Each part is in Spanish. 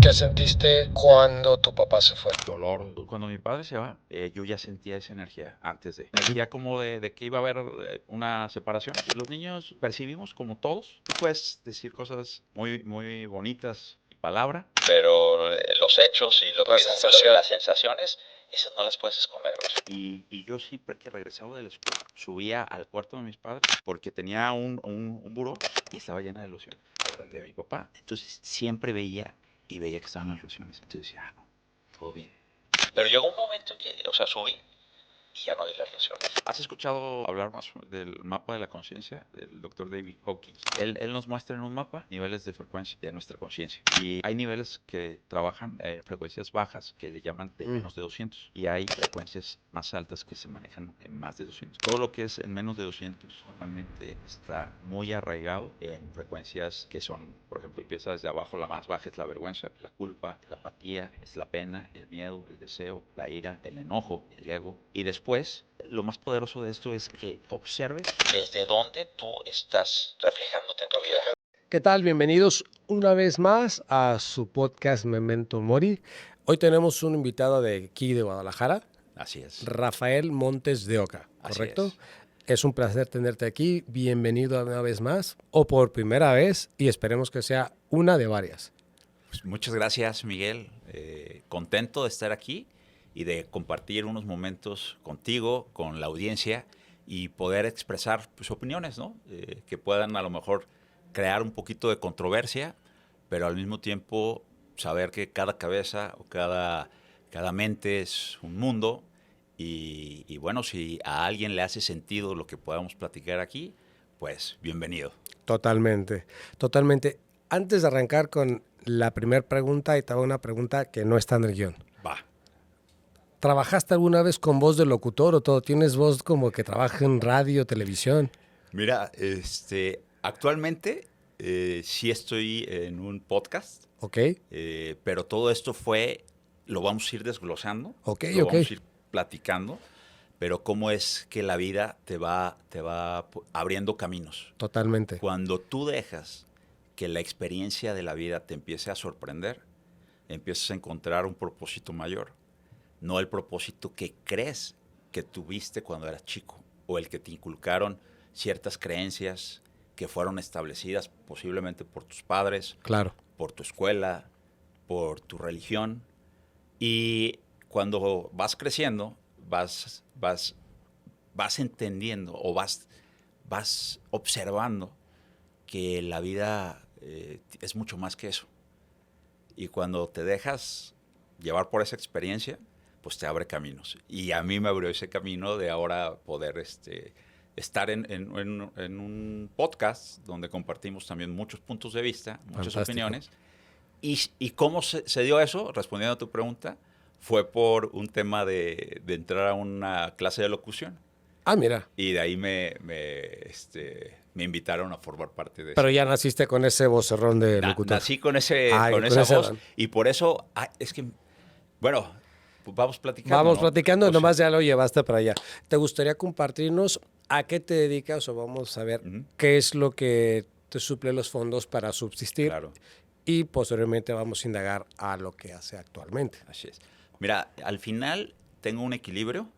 ¿Qué sentiste cuando tu papá se fue? Dolor. Cuando mi padre se va, yo ya sentía esa energía antes de. Energía como de que iba a haber una separación. Los niños percibimos como todos. Tú puedes decir cosas muy, muy bonitas, palabra, pero los hechos y las sensaciones, esas no las puedes esconder. Y yo siempre que regresaba de la escuela, subía al cuarto de mis padres porque tenía un buró y estaba llena de ilusiones de mi papá. Entonces siempre veía que estaban las ilusiones. Entonces decía, no, todo bien. Pero llegó un momento en que, o sea, subí y ya no hay la relación. ¿Has escuchado hablar más del mapa de la conciencia del doctor David Hawkins? Él nos muestra en un mapa niveles de frecuencia de nuestra conciencia. Y hay niveles que trabajan en frecuencias bajas, que le llaman de menos de 200. Y hay frecuencias más altas que se manejan en más de 200. Todo lo que es en menos de 200 normalmente está muy arraigado en frecuencias que son, por ejemplo, empieza desde abajo, la más baja es la vergüenza, la culpa, la apatía, es la pena, el miedo, el deseo, la ira, el enojo, el ego. Y después, lo más poderoso de esto es que observes desde dónde tú estás reflejándote en tu vida. ¿Qué tal? Bienvenidos una vez más a su podcast Memento Mori. Hoy tenemos un invitado de aquí de Guadalajara, Así es. Rafael Montes de Oca, ¿correcto? Es un placer tenerte aquí. Bienvenido una vez más o por primera vez y esperemos que sea una de varias. Pues muchas gracias, Miguel. Contento de estar aquí y de compartir unos momentos contigo, con la audiencia y poder expresar pues, opiniones, ¿no? Que puedan a lo mejor crear un poquito de controversia, pero al mismo tiempo saber que cada cabeza o cada mente es un mundo y bueno, si a alguien le hace sentido lo que podamos platicar aquí, pues bienvenido. Totalmente, totalmente. Antes de arrancar con la primera pregunta, y te hago una pregunta que no está en el guión. Va. ¿Trabajaste alguna vez con voz de locutor o todo? ¿Tienes voz como que trabaja en radio, televisión? Mira, actualmente sí estoy en un podcast, Ok, pero todo esto lo vamos a ir desglosando, ok, lo ok. vamos a ir platicando, pero cómo es que la vida te va abriendo caminos. Totalmente. Cuando tú dejas que la experiencia de la vida te empiece a sorprender, empiezas a encontrar un propósito mayor, no el propósito que crees que tuviste cuando eras chico o el que te inculcaron ciertas creencias que fueron establecidas posiblemente por tus padres, Claro. por tu escuela, por tu religión. Y cuando vas creciendo, vas entendiendo o vas observando que la vida es mucho más que eso. Y cuando te dejas llevar por esa experiencia, pues te abre caminos. Y a mí me abrió ese camino de ahora poder estar en un podcast donde compartimos también muchos puntos de vista, muchas Fantástico. opiniones. ¿Y cómo se dio eso? Respondiendo a tu pregunta, fue por un tema de entrar a una clase de locución. Ah, mira. Y de ahí me invitaron a formar parte de Pero ese. ya naciste con ese vocerrón de locutor. Nací con esa voz y por eso, es que, bueno, pues vamos platicando. Vamos ¿no? platicando, O sea, nomás ya lo llevaste para allá. ¿Te gustaría compartirnos a qué te dedicas o vamos a ver qué es lo que te suple los fondos para subsistir? Claro, Y posteriormente vamos a indagar a lo que hace actualmente. así es. Mira, al final tengo un equilibrio.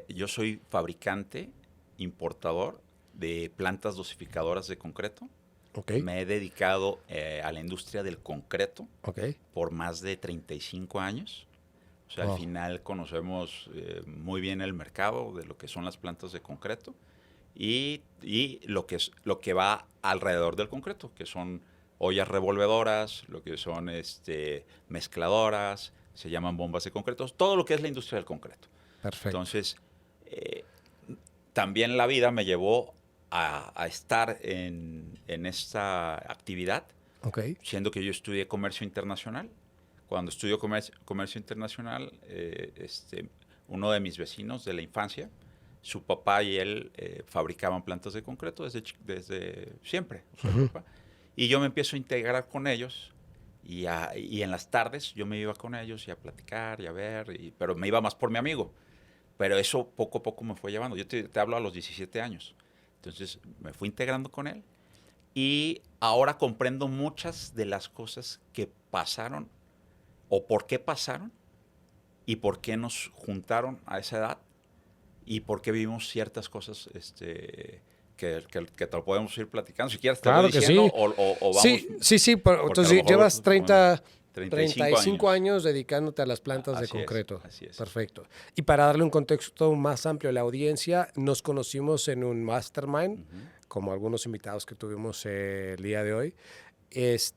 Yo soy fabricante, importador de plantas dosificadoras de concreto. Ok, Me he dedicado a la industria del concreto ok. por más de 35 años. O sea, al final conocemos muy bien el mercado de lo que son las plantas de concreto y lo que va alrededor del concreto, que son ollas revolvedoras, lo que son mezcladoras, se llaman bombas de concreto, todo lo que es la industria del concreto. Perfecto. Entonces, también la vida me llevó a estar en esta actividad, Ok. siendo que yo estudié comercio internacional. Cuando estudio comercio internacional, uno de mis vecinos de la infancia, su papá y él fabricaban plantas de concreto desde siempre. O sea, papá. Y yo me empiezo a integrar con ellos y en las tardes yo me iba con ellos y a platicar y a ver, pero me iba más por mi amigo. Pero eso poco a poco me fue llevando. Yo te hablo a los 17 años. Entonces me fui integrando con él Y ahora comprendo muchas de las cosas que pasaron o por qué pasaron y por qué nos juntaron a esa edad y por qué vivimos ciertas cosas que te lo podemos ir platicando. Si quieres te voy Claro que diciendo sí. o vamos, Sí, porque a lo entonces mejor llevas bueno, 35 años dedicándote a las plantas de Así es, concreto. así es. Perfecto. Y para darle un contexto más amplio a la audiencia, nos conocimos en un mastermind, como algunos invitados que tuvimos el día de hoy. Es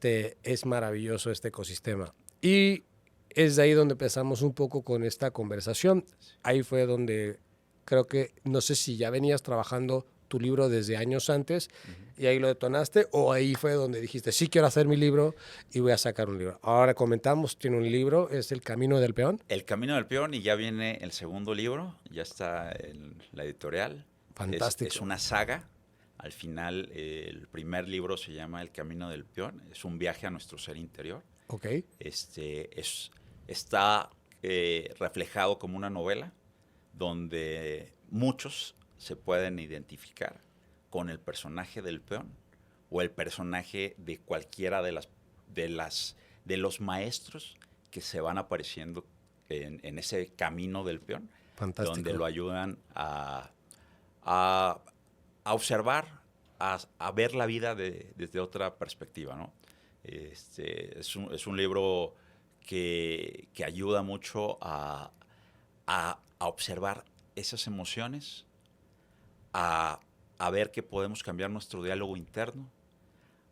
maravilloso este ecosistema. Y es de ahí donde empezamos un poco con esta conversación. Ahí fue donde creo que, no sé si ya venías trabajando tu libro desde años antes y ahí lo detonaste, o ahí fue donde dijiste, sí quiero hacer mi libro y voy a sacar un libro. Ahora comentamos, tiene un libro, es El Camino del Peón. El Camino del Peón, y ya viene el segundo libro, ya está en la editorial. Fantástico. Es una saga. Al final, el primer libro se llama El Camino del Peón. Es un viaje a nuestro ser interior. Ok. Está reflejado como una novela donde muchos se pueden identificar con el personaje del peón o el personaje de cualquiera de los maestros que se van apareciendo en ese camino del peón. Fantástico. Donde lo ayudan a observar, a ver la vida desde otra perspectiva, ¿no? Es un libro que ayuda mucho a observar esas emociones, a ver que podemos cambiar nuestro diálogo interno,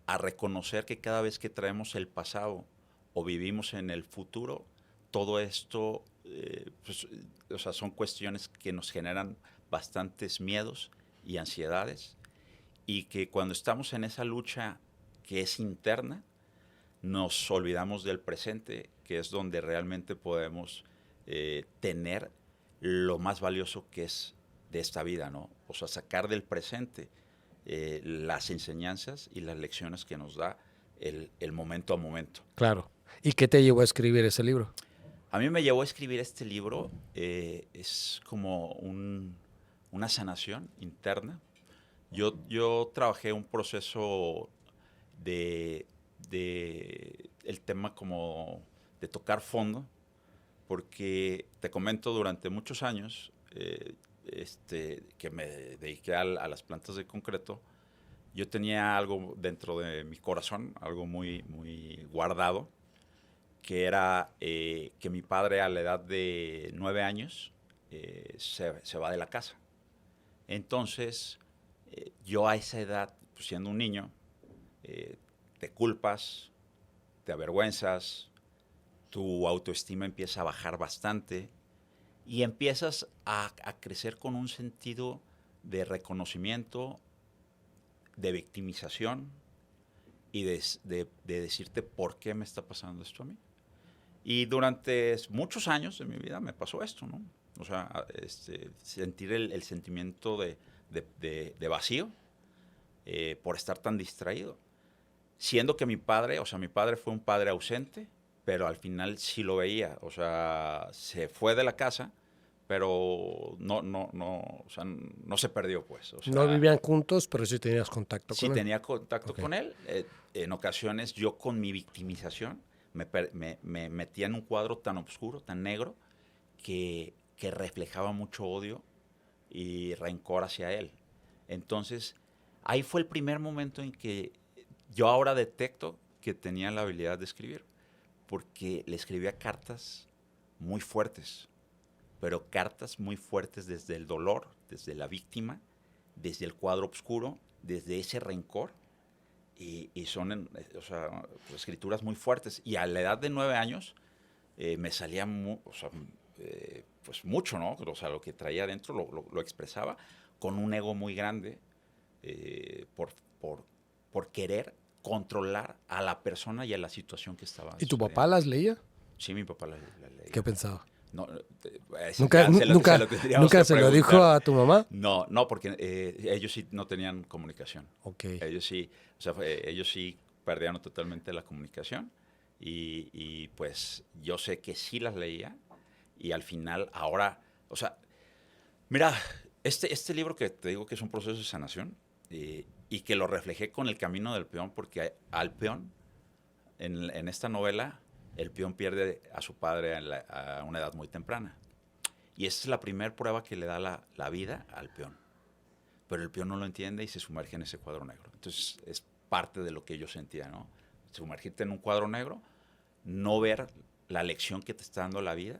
a reconocer que cada vez que traemos el pasado o vivimos en el futuro, todo esto o sea, son cuestiones que nos generan bastantes miedos y ansiedades, y que cuando estamos en esa lucha que es interna, nos olvidamos del presente, que es donde realmente podemos tener lo más valioso que es de esta vida, ¿no? O sea, sacar del presente las enseñanzas y las lecciones que nos da el momento a momento. Claro. ¿Y qué te llevó a escribir ese libro? A mí me llevó a escribir este libro, es como una sanación interna. Yo trabajé un proceso de el tema como de tocar fondo, porque te comento, durante muchos años que me dediqué a las plantas de concreto, yo tenía algo dentro de mi corazón, algo muy, muy guardado, que era que mi padre, a la edad de 9 años se va de la casa. Entonces, yo a esa edad, pues, siendo un niño, te culpas, te avergüenzas, tu autoestima empieza a bajar bastante y empiezas a crecer con un sentido de reconocimiento, de victimización y de decirte por qué me está pasando esto a mí. Y durante muchos años de mi vida me pasó esto, ¿no? O sea, sentir el sentimiento de vacío por estar tan distraído. Siendo que mi padre fue un padre ausente, pero al final sí lo veía. O sea, se fue de la casa, pero o sea, no se perdió, pues. O sea, no vivían juntos, pero sí tenías contacto con él. Sí tenía contacto con él. En ocasiones yo, con mi victimización, me metía en un cuadro tan oscuro, tan negro, que reflejaba mucho odio y rencor hacia él. Entonces, ahí fue el primer momento en que yo ahora detecto que tenía la habilidad de escribir, porque le escribía cartas muy fuertes, pero cartas muy fuertes desde el dolor, desde la víctima, desde el cuadro oscuro, desde ese rencor. Y son o sea, escrituras muy fuertes. Y a la edad de 9 años me salía pues mucho, ¿no? O sea, lo que traía adentro lo expresaba con un ego muy grande, por querer controlar a la persona y a la situación que estaba ¿Y tu sucediendo. papá las leía? Sí, mi papá las leía. ¿Qué pensaba? No, ¿Nunca se lo dijo a tu mamá? No, porque ellos sí no tenían comunicación. Okay. Ellos sí perdieron totalmente la comunicación, y pues yo sé que sí las leía, y al final ahora, o sea, mira, este libro que te digo que es un proceso de sanación, y que lo reflejé con el camino del peón, porque al peón, en esta novela, el peón pierde a su padre a una edad muy temprana. Y esa es la primera prueba que le da la vida al peón. Pero el peón no lo entiende y se sumerge en ese cuadro negro. Entonces, es parte de lo que yo sentía, ¿no? Sumergirte en un cuadro negro, no ver la lección que te está dando la vida.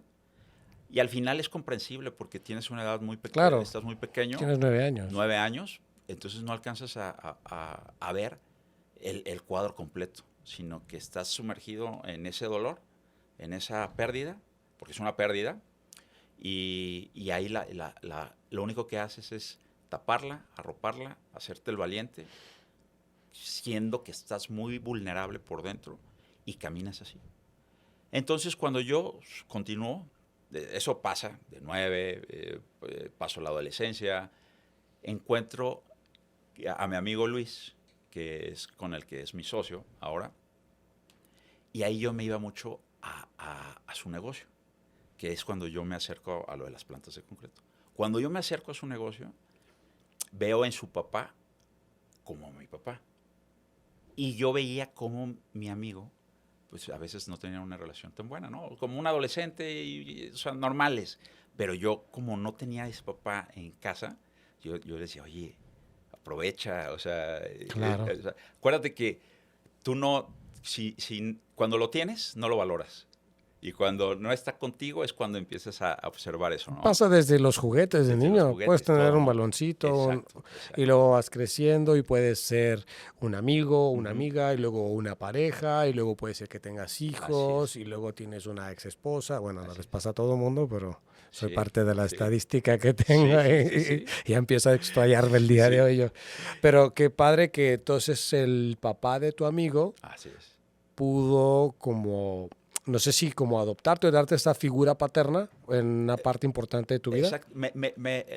Y al final es comprensible porque tienes una edad muy pequeña, Claro, estás muy pequeño. tienes 9 años. 9 años, entonces no alcanzas a ver el cuadro completo, sino que estás sumergido en ese dolor, en esa pérdida, porque es una pérdida, y ahí lo único que haces es taparla, arroparla, hacerte el valiente, siendo que estás muy vulnerable por dentro y caminas así. Entonces, cuando yo continúo, eso pasa de 9, paso la adolescencia, encuentro a mi amigo Luis, que es con el que es mi socio ahora, y ahí yo me iba mucho a su negocio, que es cuando yo me acerco a lo de las plantas de concreto. Cuando yo me acerco a su negocio, veo en su papá como mi papá. Y yo veía como mi amigo, pues a veces no tenía una relación tan buena, ¿no? Como un adolescente, o sea, normales. Pero yo, como no tenía a ese papá en casa, yo le decía, oye, aprovecha, o sea, Claro. o sea, acuérdate que tú no, cuando lo tienes, no lo valoras. Y cuando no está contigo es cuando empiezas a observar eso, ¿no? Pasa desde los juguetes de Desde los niño. juguetes, Puedes tener todo, un ¿no? baloncito Exacto. y luego vas creciendo y puedes ser un amigo, una Ujú. amiga y luego una pareja y luego puede ser que tengas Así hijos es. y luego tienes una ex esposa. Bueno, no Así les es. pasa a todo el mundo, pero soy Sí, parte de la sí. estadística que Sí, tengo sí, sí, y sí. ya empiezo a explayarme el día de Sí. hoy yo. Pero qué padre que entonces el papá de tu amigo Así es. pudo como, no sé si como adoptarte o darte esta figura paterna en una parte importante de tu vida. Exacto.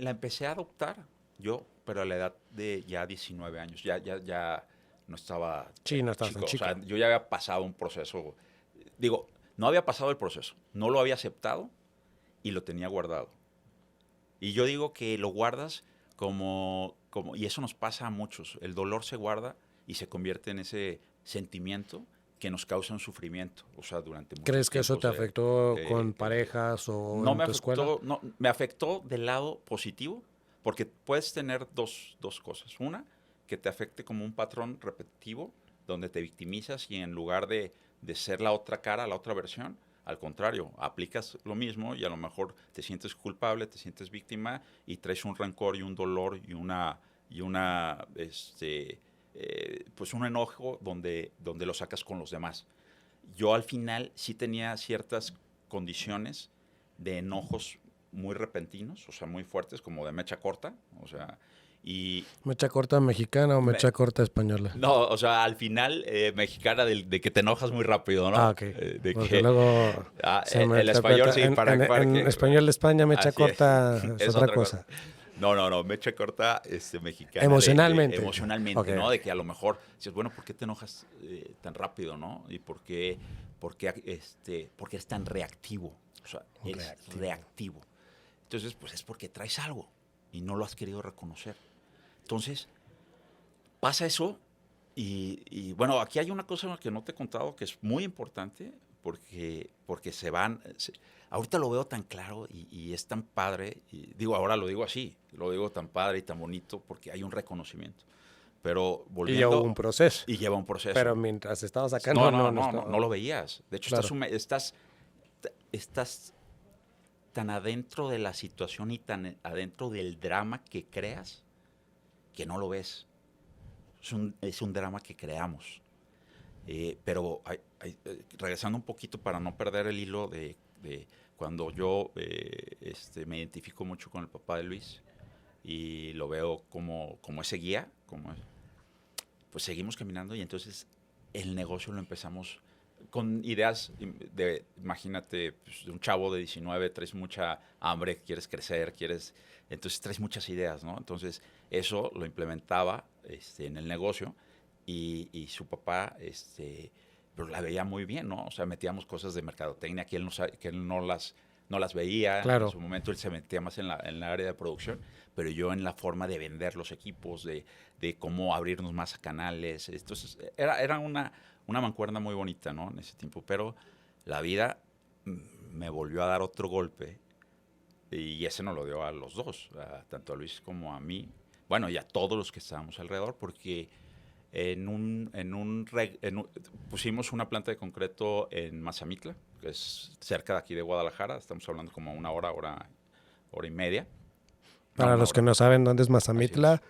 La empecé a adoptar yo, pero a la edad de ya 19 años. Ya no estaba Sí, no estás tan chico. O chico. sea, yo ya había pasado un proceso. Digo, no había pasado el proceso. No lo había aceptado y lo tenía guardado. Y yo digo que lo guardas y eso nos pasa a muchos. El dolor se guarda y se convierte en ese sentimiento que nos causa un sufrimiento, o sea, durante muchos ¿Crees que eso tiempos te afectó de con la vida. parejas o No en me tu escuela? afectó, no, me afectó del lado positivo, porque puedes tener dos cosas. Una, que te afecte como un patrón repetitivo, donde te victimizas y en lugar de ser la otra cara, la otra versión, al contrario, aplicas lo mismo y a lo mejor te sientes culpable, te sientes víctima y traes un rencor y un dolor pues un enojo donde lo sacas con los demás. Yo al final sí tenía ciertas condiciones de enojos muy repentinos, o sea, muy fuertes, como de mecha corta, o sea, y ¿Mecha corta mexicana o me, mecha corta española? no, o sea, al final mexicana de que te enojas muy rápido, Ah, ¿no? ok. De Porque que luego se me el español interpreta. sí, para En que español de España, mecha así es, corta es es otra otra cosa. cosa. No, mecha corta mexicana Emocionalmente. Ok, emocionalmente, ¿no? ok. De que a lo mejor dices, bueno, ¿por qué te enojas tan rápido, no? Y por qué eres tan reactivo. O sea, eres Reactivo. reactivo. Entonces, pues es porque traes algo y no lo has querido reconocer. Entonces, pasa eso bueno, aquí hay una cosa que no te he contado que es muy importante porque ahorita lo veo tan claro y es tan padre, y digo, ahora lo digo así, lo digo tan padre y tan bonito porque hay un reconocimiento. Pero Y ya hubo volviendo, un proceso. y lleva un proceso. Pero mientras estabas acá, No, no no estaba. lo veías. De hecho, Claro. estás tan adentro de la situación y tan adentro del drama que creas que no lo ves. Es un drama que creamos. Pero regresando un poquito para no perder el hilo de cuando yo me identifico mucho con el papá de Luis y lo veo como ese guía, pues seguimos caminando y entonces el negocio lo empezamos con ideas imagínate, pues, de un chavo de 19, traes mucha hambre, quieres crecer, entonces traes muchas ideas, ¿no? Entonces eso lo implementaba en el negocio y su papá, pero la veía muy bien, ¿no? O sea, metíamos cosas de mercadotecnia que él no las no las veía. Claro. En su momento él se metía más en la área de producción, pero yo en la forma de vender los equipos, de cómo abrirnos más a canales. Entonces, era una mancuerna muy bonita, ¿no? En ese tiempo, pero la vida me volvió a dar otro golpe y ese nos lo dio a los dos, tanto a Luis como a mí, bueno, y a todos los que estábamos alrededor, porque pusimos una planta de concreto en Mazamitla, que es cerca de aquí de Guadalajara, estamos hablando como una hora y media. Para los que no saben dónde es Mazamitla,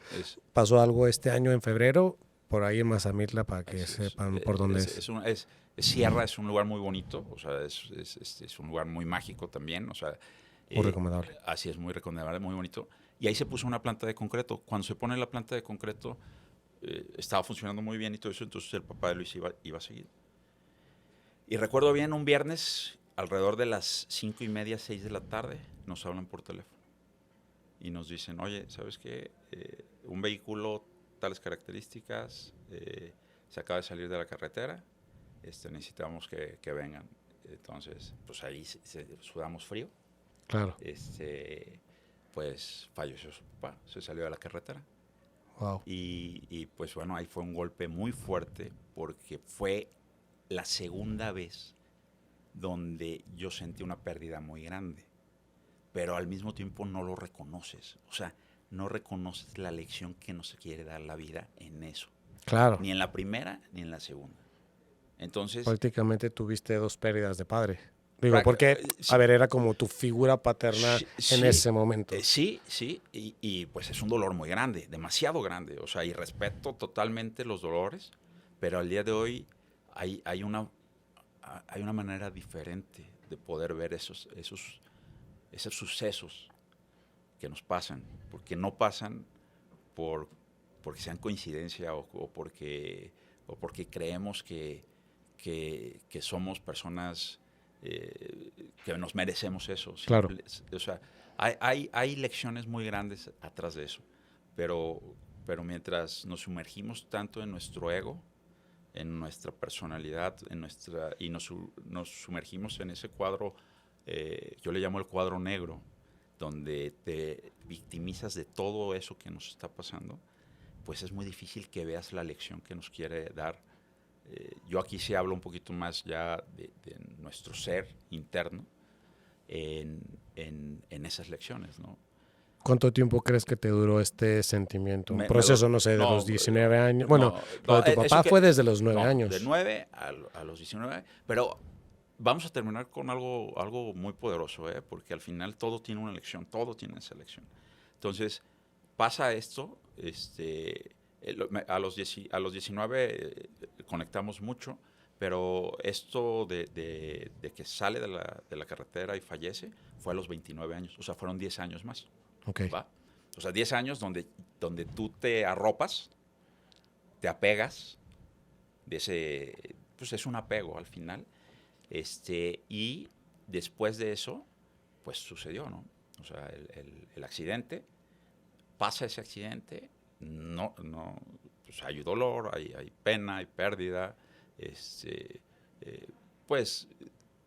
pasó algo este año en febrero, por ahí en Mazamitla, para que sepan por dónde es. Sierra es un lugar muy bonito, o sea, es un lugar muy mágico también, o sea. Muy recomendable. Así es, muy recomendable, muy bonito. Y ahí se puso una planta de concreto. Cuando se pone la planta de concreto, estaba funcionando muy bien y todo eso, entonces el papá de Luis iba a seguir. Y recuerdo bien, un viernes, alrededor de las 5:30, 6 de la tarde, nos hablan por teléfono. Y nos dicen, oye, ¿sabes qué? Un vehículo, tales características, se acaba de salir de la carretera, necesitamos que vengan. Entonces, pues ahí sudamos frío. Claro. Pues falleció su papá, se salió de la carretera. Wow. Y pues bueno, ahí fue un golpe muy fuerte porque fue la segunda vez donde yo sentí una pérdida muy grande, pero al mismo tiempo no lo reconoces, o sea, no reconoces la lección que nos quiere dar la vida en eso. Claro. Ni en la primera ni en la segunda. Entonces, prácticamente tuviste 2 pérdidas de padre. Digo, porque, a ver, era como tu figura paterna en ese momento. Sí, y pues es un dolor muy grande, demasiado grande, o sea, y respeto totalmente los dolores, pero al día de hoy hay una manera diferente de poder ver esos sucesos que nos pasan, porque no pasan porque sean coincidencia o porque creemos que somos personas que nos merecemos eso. Claro. O sea, hay lecciones muy grandes atrás de eso, pero mientras nos sumergimos tanto en nuestro ego, en nuestra personalidad, y nos sumergimos en ese cuadro, yo le llamo el cuadro negro, donde te victimizas de todo eso que nos está pasando, pues es muy difícil que veas la lección que nos quiere dar. Yo aquí sí hablo un poquito más ya de nuestro ser interno en esas lecciones, ¿no? ¿Cuánto tiempo crees que te duró este sentimiento? Un proceso, no sé, de los 19 años. Bueno, lo de tu papá fue desde los 9 años. De 9 a los 19, pero vamos a terminar con algo muy poderoso, porque al final todo tiene una lección, todo tiene esa lección. Entonces, pasa esto, a los 19 conectamos mucho, pero esto de que sale de la carretera y fallece fue a los 29 años, o sea, fueron 10 años más. Okay. ¿Va? O sea, 10 años donde tú te arropas, te apegas, pues es un apego al final, y después de eso, pues sucedió, ¿no? O sea, el accidente, pasa ese accidente, pues hay dolor, hay pena, hay pérdida, pues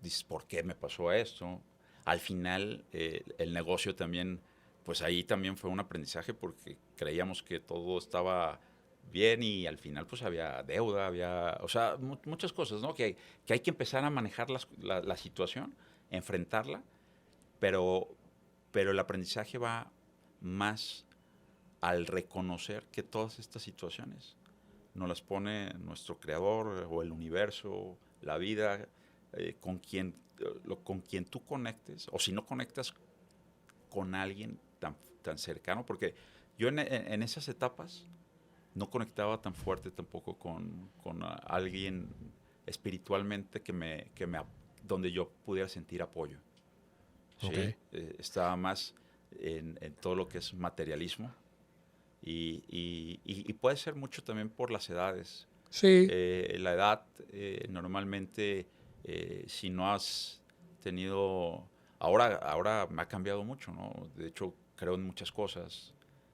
dices, ¿por qué me pasó esto? Al final, el negocio también, pues ahí también fue un aprendizaje porque creíamos que todo estaba bien y al final pues había deuda, o sea, muchas cosas, ¿no? Que hay que empezar a manejar la situación, enfrentarla, pero el aprendizaje va más al reconocer que todas estas situaciones nos las pone nuestro creador o el universo, la vida, con quien tú conectes, o si no conectas con alguien tan cercano, porque yo en esas etapas no conectaba tan fuerte tampoco con alguien espiritualmente donde yo pudiera sentir apoyo. ¿Sí? Okay. Estaba más en todo lo que es materialismo y puede ser mucho también por las edades. Sí. La edad, normalmente, si no has tenido... Ahora me ha cambiado mucho, ¿no? De hecho, creo en muchas cosas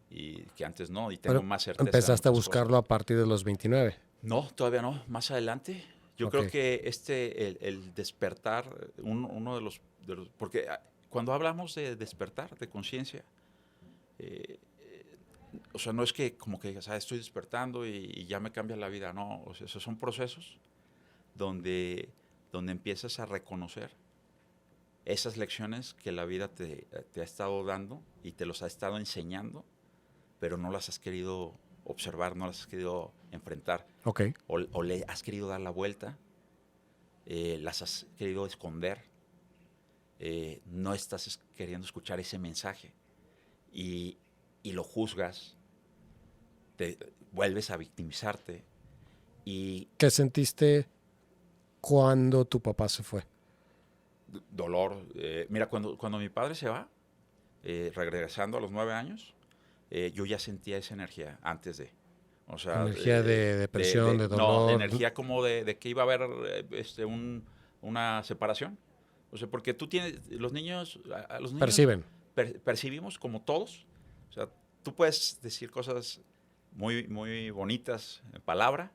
y que antes no, y tengo más certeza. ¿Empezaste a buscarlo cosas. A partir de los 29? No, todavía no. Más adelante. Yo creo que el despertar, uno de los, porque cuando hablamos de despertar, de conciencia, o sea, no es que como que digas, estoy despertando y ya me cambia la vida, no, o sea, esos son procesos donde empiezas a reconocer esas lecciones que la vida te ha estado dando y te los ha estado enseñando, pero no las has querido observar, no las has querido enfrentar. Ok. O le has querido dar la vuelta, las has querido esconder, no estás queriendo escuchar ese mensaje y lo juzgas, te vuelves a victimizarte. ¿Qué sentiste cuando tu papá se fue? Dolor. Mira, cuando mi padre se va, regresando a los 9 años, yo ya sentía esa energía antes de. O sea, Energía de depresión, de no, dolor. energía como de que iba a haber una separación. O sea, porque tú tienes, los niños Perciben. Percibimos como todos. O sea, tú puedes decir cosas muy, muy bonitas en palabra,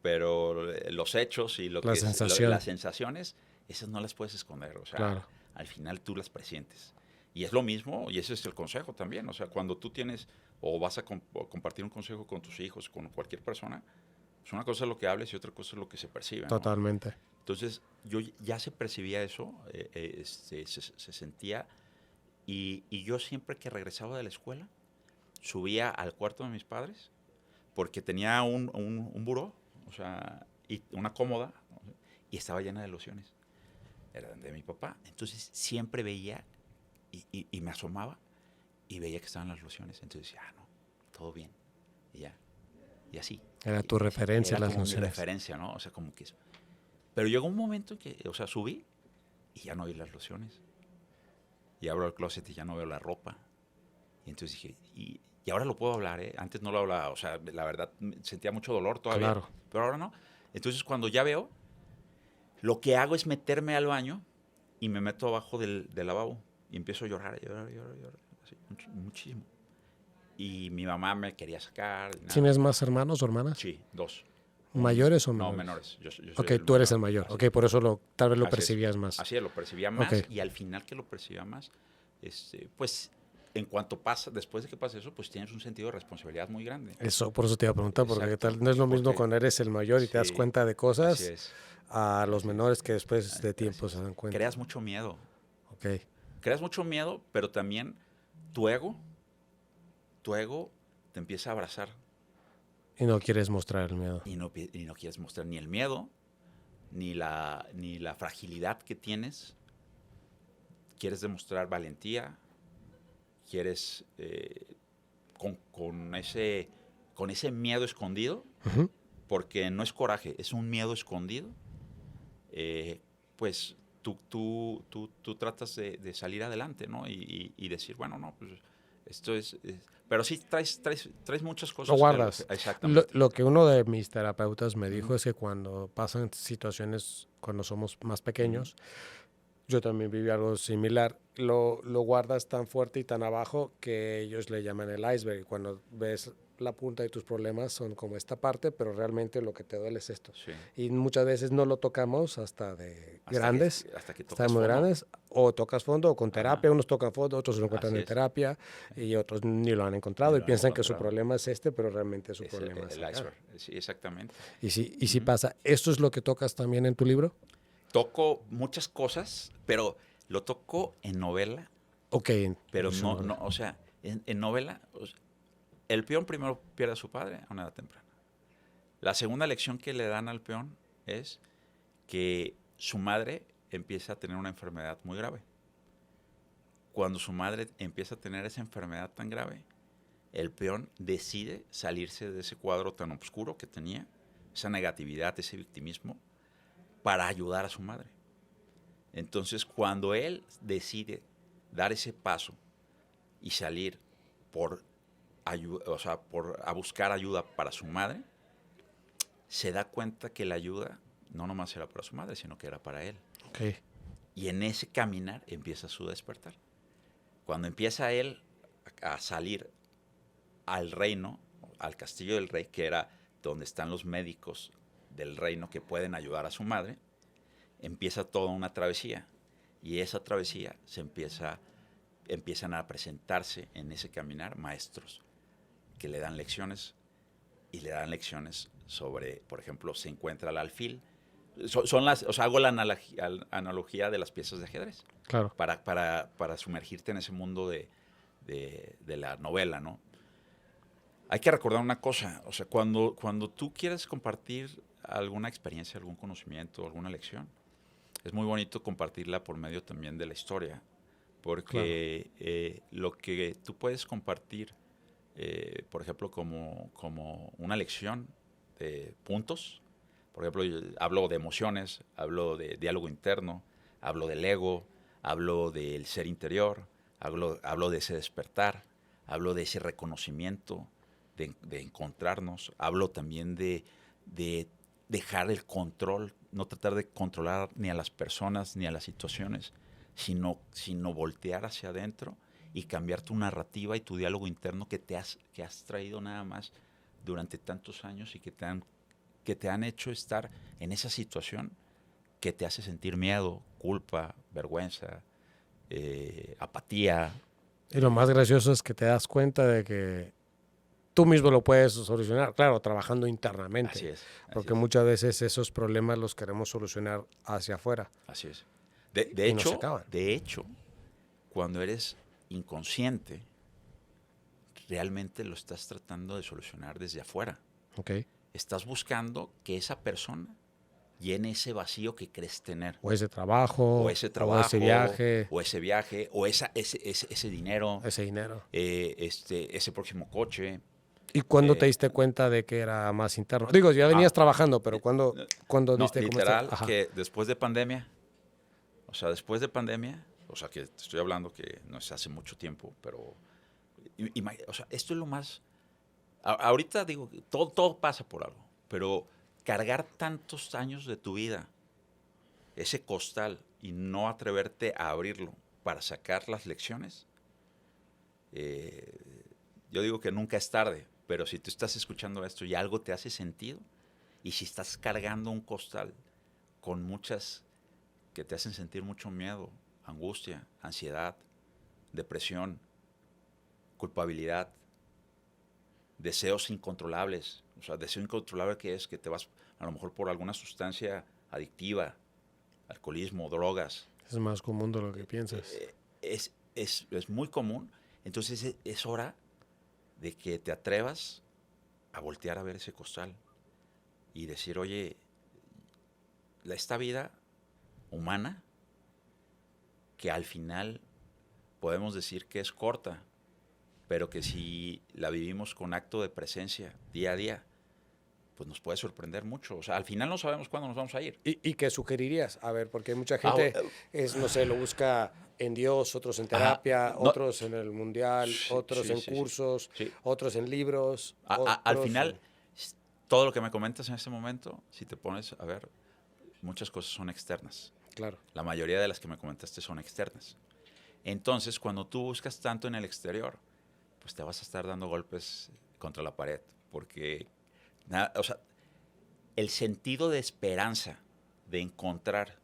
pero los hechos y La sensación. las sensaciones, esas no las puedes esconder. O sea, Claro. al final tú las presientes. Y es lo mismo, y ese es el consejo también. O sea, cuando tú tienes o vas a compartir un consejo con tus hijos, con cualquier persona, pues una cosa es lo que hables y otra cosa es lo que se percibe, ¿no? Totalmente. Entonces, yo ya se percibía eso, se sentía, y yo siempre que regresaba de la escuela, subía al cuarto de mis padres, porque tenía un buró, o sea, y una cómoda, y estaba llena de lociones. Era de mi papá. Entonces, siempre veía y me asomaba y veía que estaban las lociones. Entonces decía, no, todo bien. Y ya. Y así. Era tu referencia, Era las como mi lociones. referencia, ¿no? O sea, como que eso. Pero llegó un momento en que, o sea, subí y ya no vi las lociones. Y abro el closet y ya no veo la ropa. Y entonces dije, y ahora lo puedo hablar, ¿eh? Antes no lo hablaba. O sea, la verdad, sentía mucho dolor todavía. Claro. Pero ahora no. Entonces, cuando ya veo, lo que hago es meterme al baño y me meto abajo del lavabo. Y empiezo a llorar, así, muchísimo. Y mi mamá me quería sacar. ¿Tienes más hermanos o hermanas? Sí, 2. ¿Mayores o No, menores? menores. Yo soy Ok, el tú eres el mayor. mayor. Ok, por eso tal vez lo Así percibías más. Así es, lo percibía más. Ok. Y al final que lo percibía más, pues en cuanto pasa, después de que pasa eso, pues tienes un sentido de responsabilidad muy grande. Eso, por eso te iba a preguntar, porque Exacto. tal, no es lo mismo Porque, cuando eres el mayor y te das sí, cuenta de así cosas es. a los Así menores que después de Así tiempo es. se dan cuenta. Creas mucho miedo. Ok. Creas mucho miedo, pero también tu ego te empieza a abrazar. Y no quieres mostrar el miedo. Y no quieres mostrar ni el miedo, ni la fragilidad que tienes. Quieres demostrar valentía. Quieres, con ese miedo escondido, Ujú. porque no es coraje, es un miedo escondido, pues tú tratas de salir adelante, ¿no? Y decir, bueno, no, pues esto es pero sí traes muchas cosas. Lo guardas. Exactamente. Lo que uno de mis terapeutas me dijo es que cuando pasan situaciones, cuando somos más pequeños, yo también viví algo similar, lo guardas tan fuerte y tan abajo que ellos le llaman el iceberg. Cuando ves la punta de tus problemas son como esta parte, pero realmente lo que te duele es esto. Sí. Y muchas veces no lo tocamos hasta grandes, Hasta que tocas están muy fondo. grandes, o tocas fondo o con terapia, Ajá. unos tocan fondo, otros lo encuentran Así en es. terapia y otros ni lo han encontrado Ni y lo han piensan que su encontrado. problema es este, pero realmente su Es problema es el acá. iceberg. Sí, exactamente. Y sí pasa. ¿Esto es lo que tocas también en tu libro? Toco muchas cosas, pero lo toco en novela. Ok. Pero no, o sea, en novela, o sea, el peón primero pierde a su padre a una edad temprana. La segunda lección que le dan al peón es que su madre empieza a tener una enfermedad muy grave. Cuando su madre empieza a tener esa enfermedad tan grave, el peón decide salirse de ese cuadro tan oscuro que tenía, esa negatividad, ese victimismo, para ayudar a su madre. Entonces, cuando él decide dar ese paso y salir a buscar ayuda para su madre, se da cuenta que la ayuda no nomás era para su madre, sino que era para él. Okay. Y en ese caminar empieza su despertar. Cuando empieza él a salir al reino, al castillo del rey, que era donde están los médicos del reino que pueden ayudar a su madre, empieza toda una travesía. Y esa travesía empiezan a presentarse en ese caminar maestros que le dan lecciones y le dan lecciones sobre, por ejemplo, se encuentra el alfil. O sea, hago la analogía de las piezas de ajedrez. Claro. Para sumergirte en ese mundo de la novela, ¿no? Hay que recordar una cosa, o sea, cuando tú quieres compartir alguna experiencia, algún conocimiento, alguna lección, es muy bonito compartirla por medio también de la historia, porque lo que tú puedes compartir, por ejemplo, como una lección de puntos, por ejemplo, yo hablo de emociones, hablo de diálogo interno, hablo del ego, hablo del ser interior, hablo de ese despertar, hablo de ese reconocimiento, de encontrarnos, hablo también de dejar el control, no tratar de controlar ni a las personas ni a las situaciones, sino voltear hacia adentro y cambiar tu narrativa y tu diálogo interno que has traído nada más durante tantos años y que te han hecho estar en esa situación que te hace sentir miedo, culpa, vergüenza, apatía. Y lo más gracioso es que te das cuenta de que tú mismo lo puedes solucionar, claro, trabajando internamente. Así es. Porque muchas veces esos problemas los queremos solucionar hacia afuera. Así es. Y no se acaban. De hecho, cuando eres inconsciente, realmente lo estás tratando de solucionar desde afuera. Okay. Estás buscando que esa persona llene ese vacío que crees tener. O ese trabajo, o ese viaje, o ese dinero, ese próximo coche. ¿Y cuándo te diste cuenta de que era más interno? Digo, ya venías trabajando, pero ¿cuándo diste literal, que después de pandemia, o sea, que te estoy hablando que no es hace mucho tiempo, pero, o sea, esto es lo más, ahorita digo, todo pasa por algo, pero cargar tantos años de tu vida, ese costal, y no atreverte a abrirlo para sacar las lecciones, yo digo que nunca es tarde, pero si tú estás escuchando esto y algo te hace sentido, y si estás cargando un costal con muchas que te hacen sentir mucho miedo, angustia, ansiedad, depresión, culpabilidad, deseos incontrolables, o sea, deseo incontrolable que es que te vas a lo mejor por alguna sustancia adictiva, alcoholismo, drogas. Es más común de lo que piensas. Es muy común. Entonces es hora de que te atrevas a voltear a ver ese costal y decir, oye, esta vida humana, que al final podemos decir que es corta, pero que si la vivimos con acto de presencia día a día, pues nos puede sorprender mucho. O sea, al final no sabemos cuándo nos vamos a ir. ¿Y qué sugerirías? A ver, porque mucha gente, no sé, lo busca en Dios, otros en terapia, otros en el mundial, otros en cursos, otros en libros. Al final, todo lo que me comentas en este momento, si te pones a ver, muchas cosas son externas. Claro. La mayoría de las que me comentaste son externas. Entonces, cuando tú buscas tanto en el exterior, pues te vas a estar dando golpes contra la pared, porque o sea, el sentido de esperanza de encontrar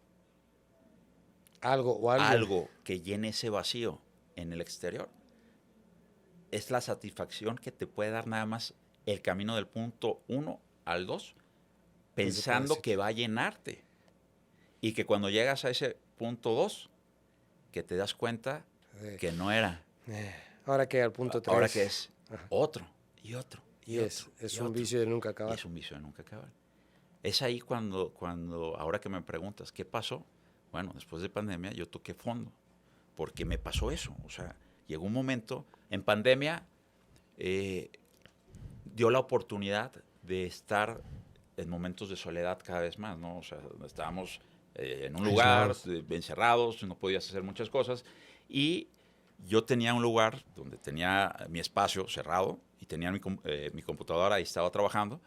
algo que llene ese vacío en el exterior es la satisfacción que te puede dar nada más el camino del punto 1 al 2, pensando que va a llenarte, y que cuando llegas a ese punto 2, que te das cuenta que no era. Ahora que al punto 3. Ahora que es otro y otro. Y es un vicio de nunca acabar. Es un vicio de nunca acabar. Es ahí cuando, ahora que me preguntas, ¿qué pasó? Bueno, después de pandemia yo toqué fondo, porque me pasó eso. O sea, llegó un momento, en pandemia, dio la oportunidad de estar en momentos de soledad cada vez más, ¿no? O sea, estábamos en un lugar, encerrados, no podías hacer muchas cosas, y yo tenía un lugar donde tenía mi espacio cerrado y tenía mi computadora y estaba trabajando,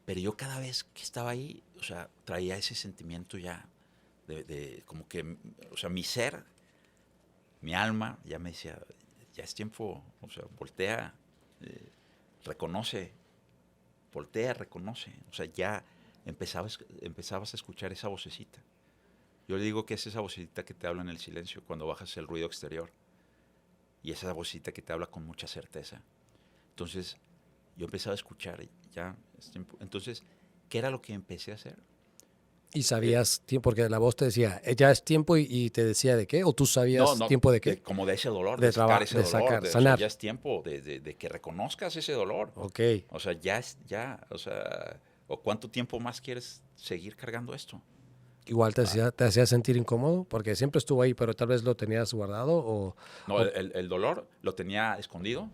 pero yo cada vez que estaba ahí, o sea, traía ese sentimiento ya de como que, o sea, mi ser, mi alma ya me decía, ya es tiempo, o sea, voltea, reconoce, o sea, ya empezabas a escuchar esa vocecita. Yo le digo que es esa vocecita que te habla en el silencio cuando bajas el ruido exterior. Y esa vocecita que te habla con mucha certeza. Entonces, yo empezaba a escuchar ya. Entonces, ¿qué era lo que empecé a hacer? ¿Y sabías tiempo? Porque la voz te decía, ya es tiempo y te decía de qué, o tú sabías tiempo de qué. Como de ese dolor, de sacar ese dolor. sacar, O sea, sanar. ya es tiempo de que reconozcas ese dolor. Ok. O sea, o sea, ¿o cuánto tiempo más quieres seguir cargando esto? Igual te hacía sentir incómodo, porque siempre estuvo ahí, pero tal vez lo tenías guardado o... No, el dolor lo tenía escondido,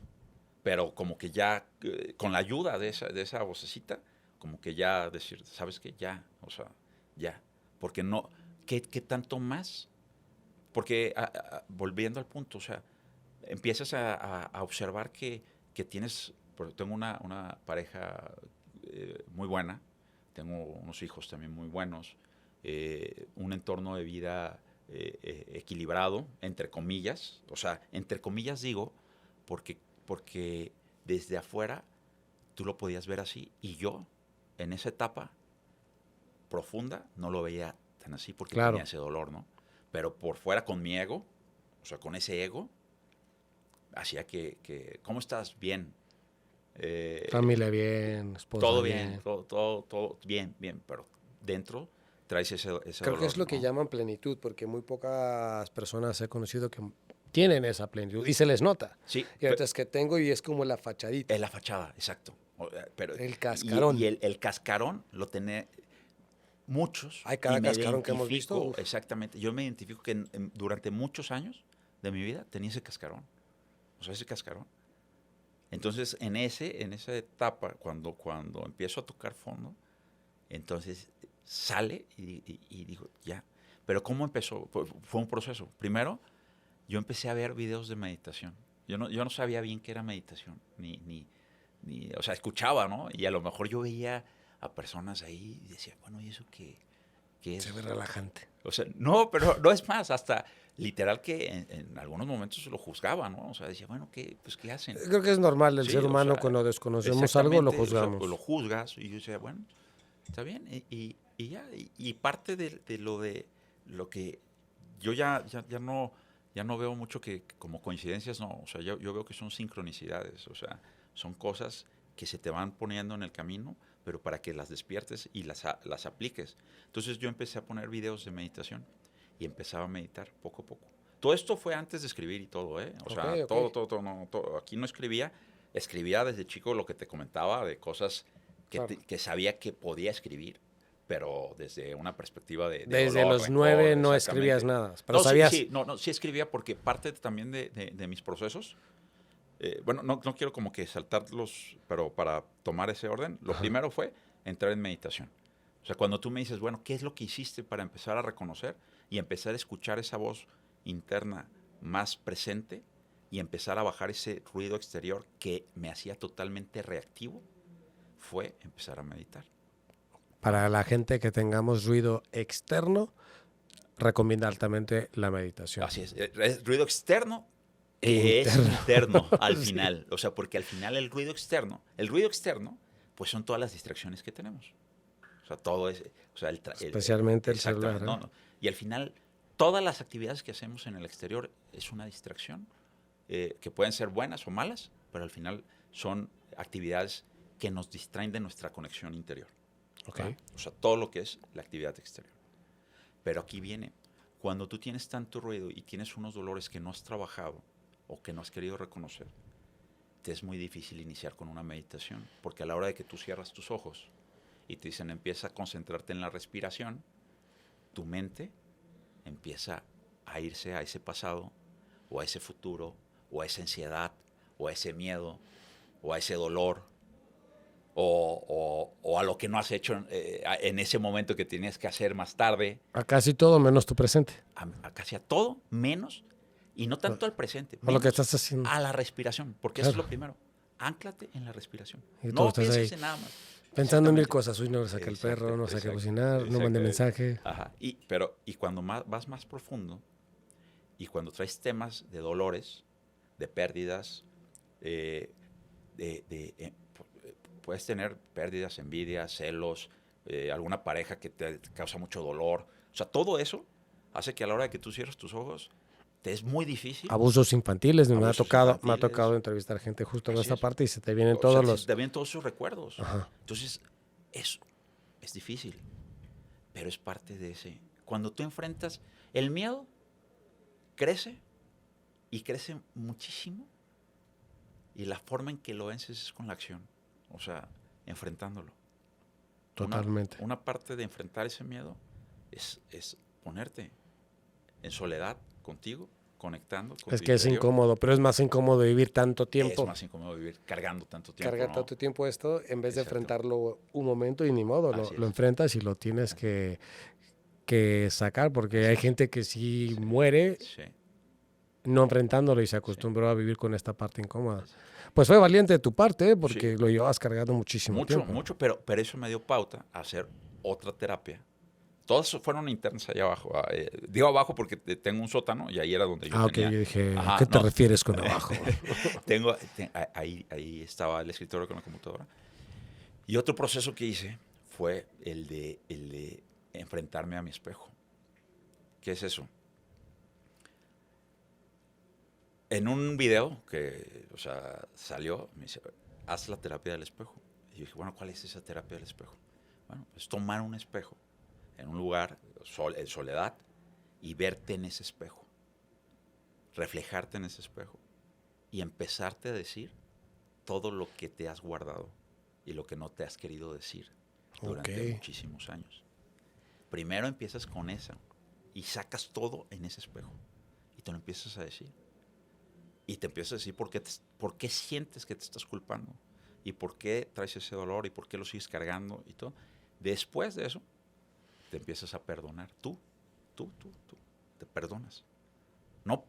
pero como que ya, con la ayuda de esa vocecita, como que ya decir, ¿sabes qué? Ya, o sea, ya. Porque no, ¿qué tanto más? Porque, volviendo al punto, o sea, empiezas a observar que tienes, tengo una pareja muy buena, tengo unos hijos también muy buenos, un entorno de vida equilibrado, entre comillas, o sea, entre comillas digo, porque desde afuera tú lo podías ver así, y yo, en esa etapa profunda, no lo veía tan así porque tenía ese dolor, ¿no? Pero por fuera, con mi ego, o sea, con ese ego, hacía que ¿cómo estás? Bien. Familia bien, esposa todo bien. Todo bien, pero dentro traes ese Creo dolor, que es lo que llaman plenitud, porque muy pocas personas he conocido que tienen esa plenitud y se les nota. Sí. Y ahorita es que tengo y es como la fachadita. Es la fachada, exacto. Pero, el cascarón. Y el cascarón lo tiene muchos. Hay cada cascarón que hemos visto. Uf. Exactamente. Yo me identifico que durante muchos años de mi vida tenía ese cascarón. O sea, ese cascarón. Entonces, en esa etapa, cuando empiezo a tocar fondo, entonces sale y digo, ya. Pero ¿cómo empezó? Fue un proceso. Primero, yo empecé a ver videos de meditación. Yo no sabía bien qué era meditación, o sea, escuchaba, ¿no? Y a lo mejor yo veía a personas ahí y decía, bueno, ¿y eso qué es? Se ve relajante. O sea, no, pero no es más, hasta literal que en algunos momentos lo juzgaba, ¿no? O sea, decía, bueno, ¿qué hacen? Creo que es normal el ser humano, o sea, cuando desconocemos algo lo juzgamos. O sea, lo juzgas y yo decía, bueno, está bien, y ya, y parte de lo que yo ya no veo mucho que como coincidencias, no, o sea, yo veo que son sincronicidades, o sea, son cosas que se te van poniendo en el camino, pero para que las despiertes y las apliques. Entonces yo empecé a poner videos de meditación y empezaba a meditar poco a poco. Todo esto fue antes de escribir y todo, ¿eh? O sea, todo. Aquí no escribía desde chico lo que te comentaba, de cosas que sabía que podía escribir, pero desde una perspectiva de desde dolor, los 9 no escribías nada, pero no, sabías... Sí escribía, porque parte también de mis procesos, bueno, no quiero como que saltarlos, pero para tomar ese orden, lo primero fue entrar en meditación. O sea, cuando tú me dices, bueno, ¿qué es lo que hiciste para empezar a reconocer y empezar a escuchar esa voz interna más presente y empezar a bajar ese ruido exterior que me hacía totalmente reactivo? Fue empezar a meditar. Para la gente que tengamos ruido externo, recomienda altamente la meditación. Así es ruido externo que es interno al final. Sí. O sea, porque al final el ruido externo, pues son todas las distracciones que tenemos. O sea, todo es, o sea, especialmente el celular. No. Y al final, todas las actividades que hacemos en el exterior es una distracción, que pueden ser buenas o malas, pero al final son actividades que nos distraen de nuestra conexión interior. Okay. O sea, todo lo que es la actividad exterior. Pero aquí viene, cuando tú tienes tanto ruido y tienes unos dolores que no has trabajado o que no has querido reconocer, te es muy difícil iniciar con una meditación, porque a la hora de que tú cierras tus ojos y te dicen empieza a concentrarte en la respiración, tu mente empieza a irse a ese pasado o a ese futuro o a esa ansiedad o a ese miedo o a ese dolor o a lo que no has hecho en ese momento que tenías que hacer más tarde. A casi todo menos tu presente. A casi a todo menos, y no tanto al presente, menos lo que estás haciendo. A la respiración, porque eso es lo primero. Ánclate en la respiración. Y no pienses en nada más. Pensando en mil cosas. Uy, no saqué el perro, no saqué cocinar, no mandé mensaje. Ajá. Y cuando vas más profundo y cuando traes temas de dolores, de pérdidas, puedes tener pérdidas, envidia, celos, alguna pareja que te causa mucho dolor. O sea, todo eso hace que a la hora de que tú cierres tus ojos, te es muy difícil. Abusos infantiles, me ha Abusos tocado infantiles. entrevistar gente justo en Así esta es. parte y se te vienen O todos sea, los... te vienen todos esos recuerdos. Ajá. Entonces, es difícil, pero es parte de ese. Cuando tú enfrentas, el miedo crece y crece muchísimo, y la forma en que lo vences es con la acción, o sea, enfrentándolo. Totalmente. Una parte de enfrentar ese miedo es ponerte en soledad contigo, conectando con Es tu que es interior. incómodo, pero es más incómodo vivir tanto tiempo. Es más incómodo vivir cargando tanto tiempo, Cargar ¿no? tanto tiempo esto en vez de Exacto. enfrentarlo un momento y ni modo, Así lo es. enfrentas y lo tienes que sacar porque Así hay es. gente que sí Sí. muere Sí. no enfrentándolo y se acostumbró a vivir con esta parte incómoda. Así es. Pues fue valiente de tu parte, Sí. porque lo llevabas cargando muchísimo tiempo. Mucho, pero eso me dio pauta a hacer otra terapia. Todas fueron internas allá abajo. Digo abajo porque tengo un sótano y ahí era donde yo Ok, tenía. yo dije, Ajá, ¿a qué te no. refieres con abajo? Ahí estaba el escritorio con la computadora. Y otro proceso que hice fue el de enfrentarme a mi espejo. ¿Qué es eso? En un video que, o sea, salió, me dice, haz la terapia del espejo. Y yo dije, bueno, ¿cuál es esa terapia del espejo? Bueno, es tomar un espejo en un lugar en soledad y verte en ese espejo, reflejarte en ese espejo y empezarte a decir todo lo que te has guardado y lo que no te has querido decir durante muchísimos años. Primero empiezas con esa y sacas todo en ese espejo y te lo empiezas a decir. Y te empiezas a decir por qué sientes que te estás culpando y por qué traes ese dolor y por qué lo sigues cargando y todo. Después de eso, te empiezas a perdonar. Tú te perdonas. No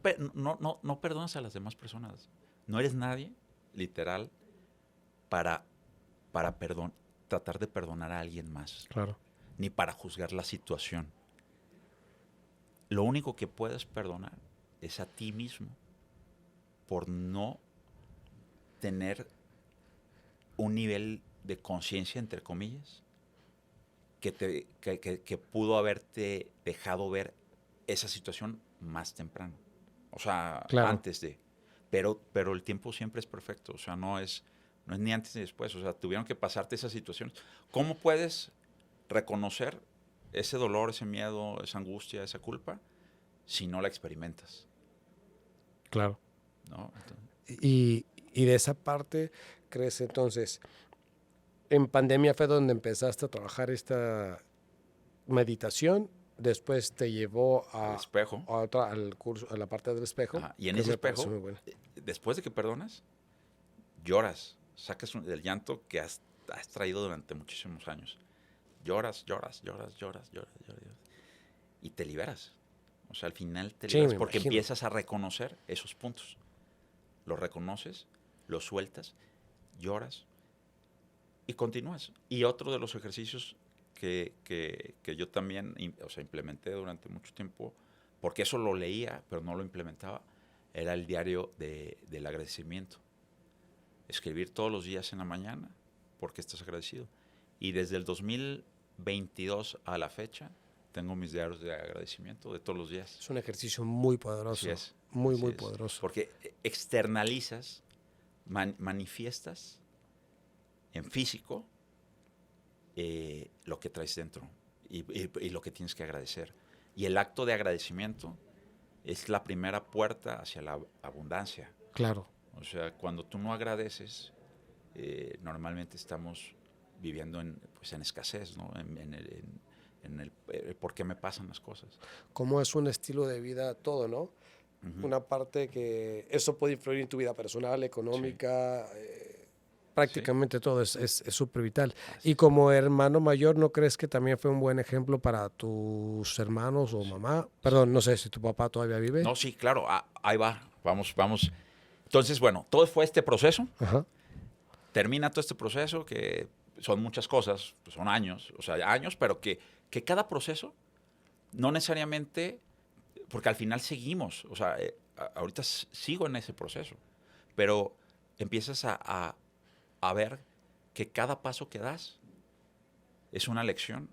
perdonas a las demás personas. No eres nadie, literal, para tratar de perdonar a alguien más. Claro. Ni para juzgar la situación. Lo único que puedes perdonar es a ti mismo por no tener un nivel de conciencia, entre comillas, que pudo haberte dejado ver esa situación más temprano. O sea, claro. Antes de. Pero el tiempo siempre es perfecto. O sea, no es ni antes ni después. O sea, tuvieron que pasarte esas situaciones. ¿Cómo puedes reconocer ese dolor, ese miedo, esa angustia, esa culpa, si no la experimentas? Claro. ¿No? Y de esa parte, ¿crees entonces? En pandemia fue donde empezaste a trabajar esta meditación, después te llevó al espejo, al curso, a la parte del espejo. Ajá. Y en ese espejo, después de que perdonas, lloras, sacas del llanto que has traído durante muchísimos años. Lloras y te liberas. O sea, al final te liberas porque empiezas a reconocer esos puntos. Los reconoces, los sueltas, lloras y continúas. Y otro de los ejercicios que yo también implementé durante mucho tiempo, porque eso lo leía, pero no lo implementaba, era el diario del agradecimiento. Escribir todos los días en la mañana porque estás agradecido. Y desde el 2022 a la fecha, tengo mis diarios de agradecimiento de todos los días. Es un ejercicio muy poderoso. Así es. Muy poderoso. Porque externalizas, manifiestas en físico lo que traes dentro y lo que tienes que agradecer. Y el acto de agradecimiento es la primera puerta hacia la abundancia. Claro. O sea, cuando tú no agradeces, normalmente estamos viviendo en escasez, ¿no? En el por qué me pasan las cosas. Como es un estilo de vida todo, ¿no? Uh-huh. Una parte que eso puede influir en tu vida personal, económica, prácticamente todo es súper vital. Y como hermano mayor, ¿no crees que también fue un buen ejemplo para tus hermanos o mamá? Perdón, no sé si tu papá todavía vive. No, sí, claro, ahí va, vamos. Entonces, bueno, todo fue este proceso. Ajá. Termina todo este proceso, que son muchas cosas, pues son años, pero que cada proceso no necesariamente, porque al final seguimos, o sea, ahorita sigo en ese proceso, pero empiezas a ver que cada paso que das es una lección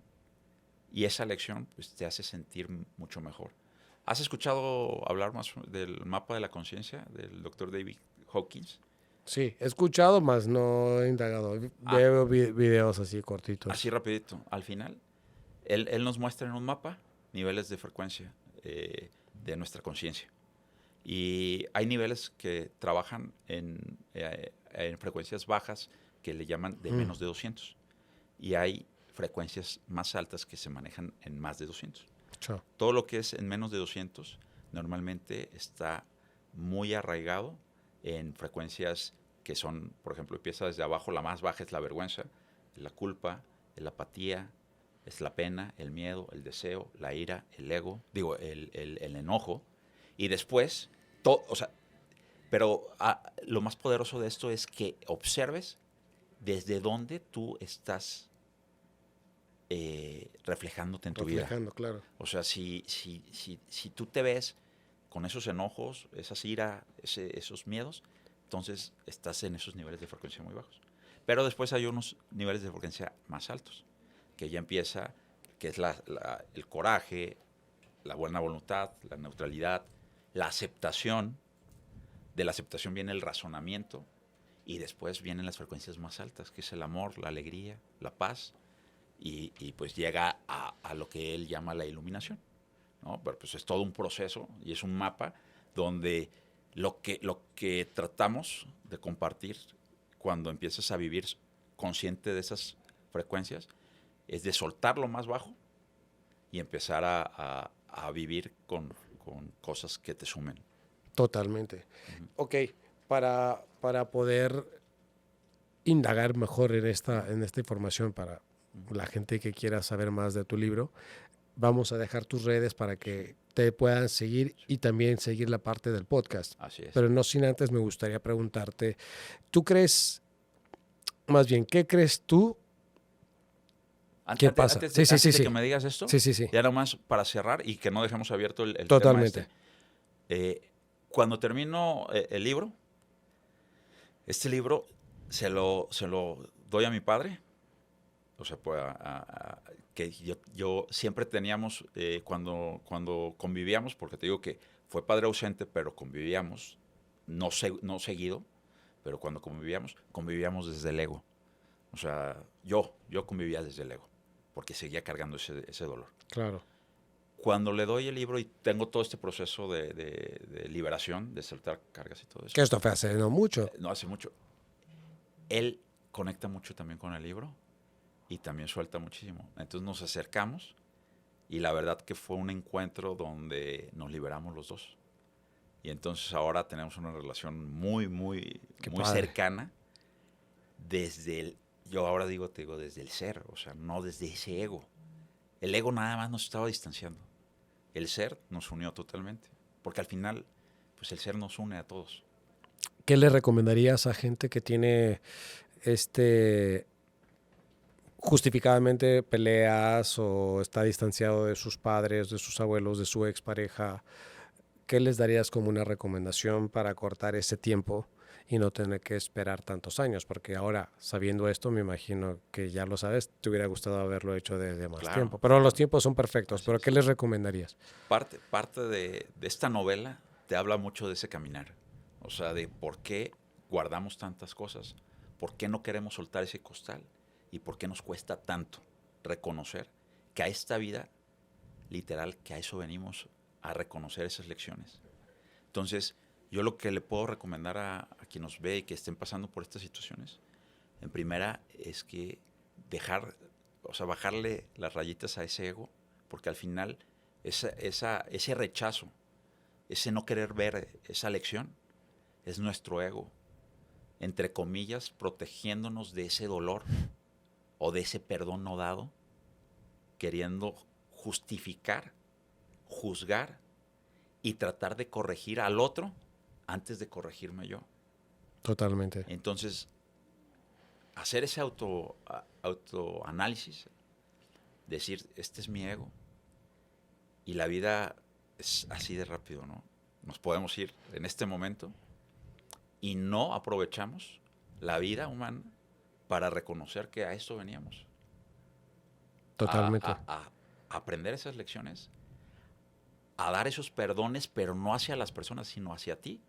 y esa lección pues, te hace sentir mucho mejor. ¿Has escuchado hablar más del mapa de la conciencia del doctor David Hawkins? Sí, he escuchado, más no he indagado. Veo videos así cortitos. Así rapidito. Al final, él nos muestra en un mapa niveles de frecuencia de nuestra conciencia. Y hay niveles que trabajan en frecuencias bajas que le llaman de menos de 200. Y hay frecuencias más altas que se manejan en más de 200. Chao. Todo lo que es en menos de 200 normalmente está muy arraigado en frecuencias que son, por ejemplo, empieza desde abajo, la más baja es la vergüenza, la culpa, la apatía, es la pena, el miedo, el deseo, la ira, el ego, el enojo. Y después, pero lo más poderoso de esto es que observes desde dónde tú estás reflejándote en tu vida. Claro. O sea, si tú te ves con esos enojos, esas iras, esos miedos, entonces estás en esos niveles de frecuencia muy bajos. Pero después hay unos niveles de frecuencia más altos, que ya empieza, que es el coraje, la buena voluntad, la neutralidad, la aceptación. De la aceptación viene el razonamiento y después vienen las frecuencias más altas, que es el amor, la alegría, la paz. Y pues llega a lo que él llama la iluminación, ¿no? Pero pues es todo un proceso y es un mapa donde lo que tratamos de compartir cuando empiezas a vivir consciente de esas frecuencias es de soltar lo más bajo y empezar a vivir con cosas que te sumen. Totalmente. Ok, para poder indagar mejor en esta información para la gente que quiera saber más de tu libro, vamos a dejar tus redes para que te puedan seguir y también seguir la parte del podcast. Así es. Pero no sin antes me gustaría preguntarte, ¿tú crees, más bien, qué crees tú? ¿Qué pasa? Antes de que me digas esto, sí. ya nomás para cerrar y que no dejemos abierto el Totalmente. tema cuando termino el libro, este libro se lo doy a mi padre. O sea, pues, que yo siempre teníamos, cuando convivíamos, porque te digo que fue padre ausente, pero convivíamos, no seguido, pero cuando convivíamos desde el ego. O sea, yo convivía desde el ego, porque seguía cargando ese dolor. Claro. Cuando le doy el libro y tengo todo este proceso de liberación, de soltar cargas y todo eso. Que esto fue hace no mucho. No hace mucho. Él conecta mucho también con el libro y también suelta muchísimo. Entonces nos acercamos y la verdad que fue un encuentro donde nos liberamos los dos. Y entonces ahora tenemos una relación muy cercana yo ahora te digo desde el ser, o sea, no desde ese ego. El ego nada más nos estaba distanciando. El ser nos unió totalmente, porque al final, pues el ser nos une a todos. ¿Qué le recomendarías a gente que tiene justificadamente peleas o está distanciado de sus padres, de sus abuelos, de su expareja? ¿Qué les darías como una recomendación para cortar ese tiempo y no tener que esperar tantos años? Porque ahora, sabiendo esto, me imagino que ya lo sabes, te hubiera gustado haberlo hecho desde más tiempo. Pero los tiempos son perfectos. ¿Pero qué les recomendarías? Parte de esta novela te habla mucho de ese caminar. O sea, de por qué guardamos tantas cosas, por qué no queremos soltar ese costal y por qué nos cuesta tanto reconocer que a esta vida, literal, que a eso venimos, a reconocer esas lecciones. Entonces, yo lo que le puedo recomendar a quien nos ve y que estén pasando por estas situaciones, en primera, es que bajarle las rayitas a ese ego, porque al final ese rechazo, ese no querer ver esa lección, es nuestro ego, entre comillas, protegiéndonos de ese dolor o de ese perdón no dado, queriendo justificar, juzgar y tratar de corregir al otro antes de corregirme yo. Totalmente. Entonces, hacer ese autoanálisis, decir, este es mi ego, y la vida es así de rápido, ¿no? Nos podemos ir en este momento y no aprovechamos la vida humana para reconocer que a esto veníamos. Totalmente. a aprender esas lecciones, a dar esos perdones, pero no hacia las personas, sino hacia ti.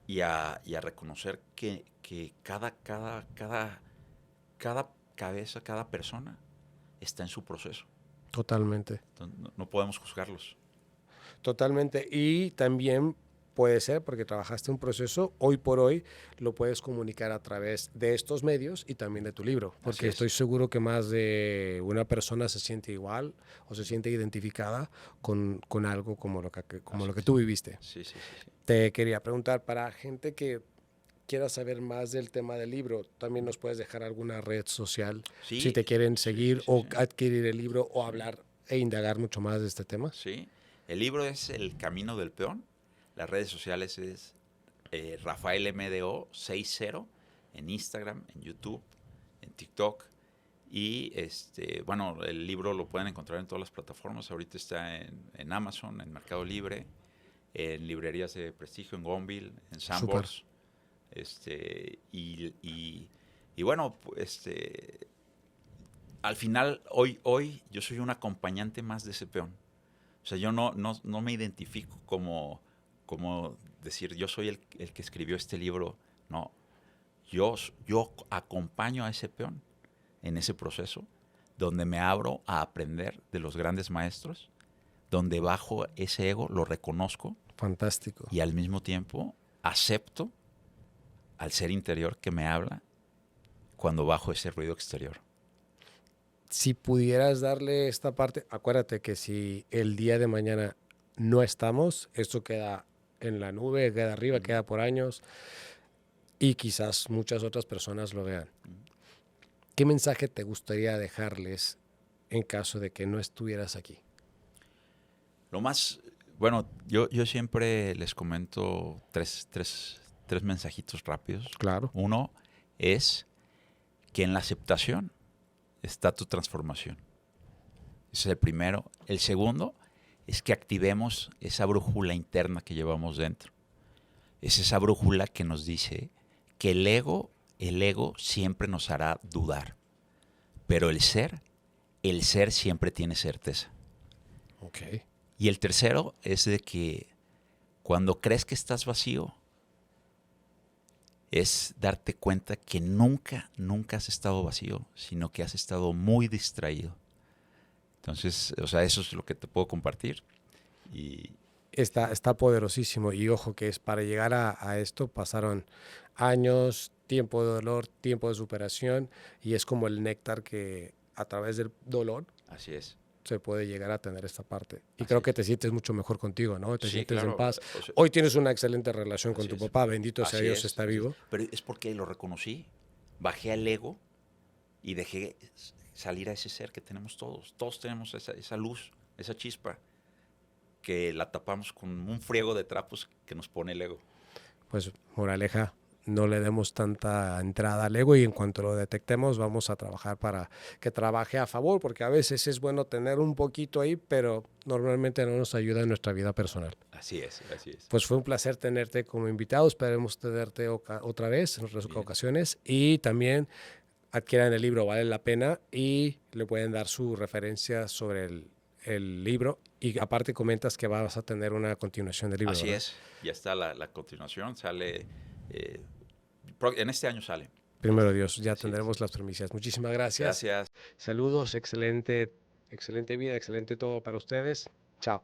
Y a reconocer que cada cabeza, cada persona está en su proceso. Totalmente. Entonces, no podemos juzgarlos. Totalmente. Y también puede ser, porque trabajaste un proceso, hoy por hoy lo puedes comunicar a través de estos medios y también de tu libro. Porque estoy seguro que más de una persona se siente igual o se siente identificada con algo como lo que tú viviste. Sí. Te quería preguntar, para gente que quiera saber más del tema del libro, también nos puedes dejar alguna red social Sí, si te quieren seguir sí. o adquirir el libro o hablar e indagar mucho más de este tema. Sí. El libro es El Camino del Peón. Las redes sociales es Rafael MDO 60 en Instagram, en YouTube, en TikTok. Y bueno, el libro lo pueden encontrar en todas las plataformas. Ahorita está en Amazon, en Mercado Libre, en librerías de prestigio, en Gonville, en Sanborns. Y bueno, al final, hoy yo soy un acompañante más de ese peón. O sea, yo no me identifico como decir, yo soy el que escribió este libro. No, yo acompaño a ese peón en ese proceso, donde me abro a aprender de los grandes maestros, donde bajo ese ego, lo reconozco. Fantástico. Y al mismo tiempo acepto al ser interior que me habla cuando bajo ese ruido exterior. Si pudieras darle esta parte, acuérdate que si el día de mañana no estamos, esto queda en la nube, queda arriba, queda por años y quizás muchas otras personas lo vean. ¿Qué mensaje te gustaría dejarles en caso de que no estuvieras aquí? Lo más, bueno, yo siempre les comento tres mensajitos rápidos. Claro. Uno es que en la aceptación está tu transformación. Ese es el primero. El segundo es que activemos esa brújula interna que llevamos dentro. Es esa brújula que nos dice que el ego siempre nos hará dudar. Pero el ser siempre tiene certeza. Okay. Y el tercero es de que cuando crees que estás vacío, es darte cuenta que nunca has estado vacío, sino que has estado muy distraído. Entonces, o sea, eso es lo que te puedo compartir. Y Está poderosísimo. Y ojo que es para llegar a esto pasaron años, tiempo de dolor, tiempo de superación. Y es como el néctar que a través del dolor así es. se puede llegar a tener esta parte. Y Así creo es. que te sientes mucho mejor contigo, ¿no? Te Sí, sientes claro. en paz. O sea, Hoy tienes una excelente relación con así tu es. papá. Bendito sea Así Dios, es, está así es. vivo. Pero es porque lo reconocí. Bajé al ego y dejé salir a ese ser que tenemos todos. Todos tenemos esa luz, esa chispa, que la tapamos con un friego de trapos que nos pone el ego. Pues, moraleja, no le demos tanta entrada al ego y en cuanto lo detectemos vamos a trabajar para que trabaje a favor, porque a veces es bueno tener un poquito ahí, pero normalmente no nos ayuda en nuestra vida personal. Así es, así es. Pues fue un placer tenerte como invitado, esperemos tenerte otra vez en otras ocasiones y también adquieran el libro, vale la pena y le pueden dar su referencia sobre el libro y aparte comentas que vas a tener una continuación del libro. Así ¿verdad? es, ya está la continuación, sale, en este año sale. Primero Dios, ya Así tendremos es. las primicias. Muchísimas gracias. Gracias. Saludos, excelente vida, excelente todo para ustedes. Chao.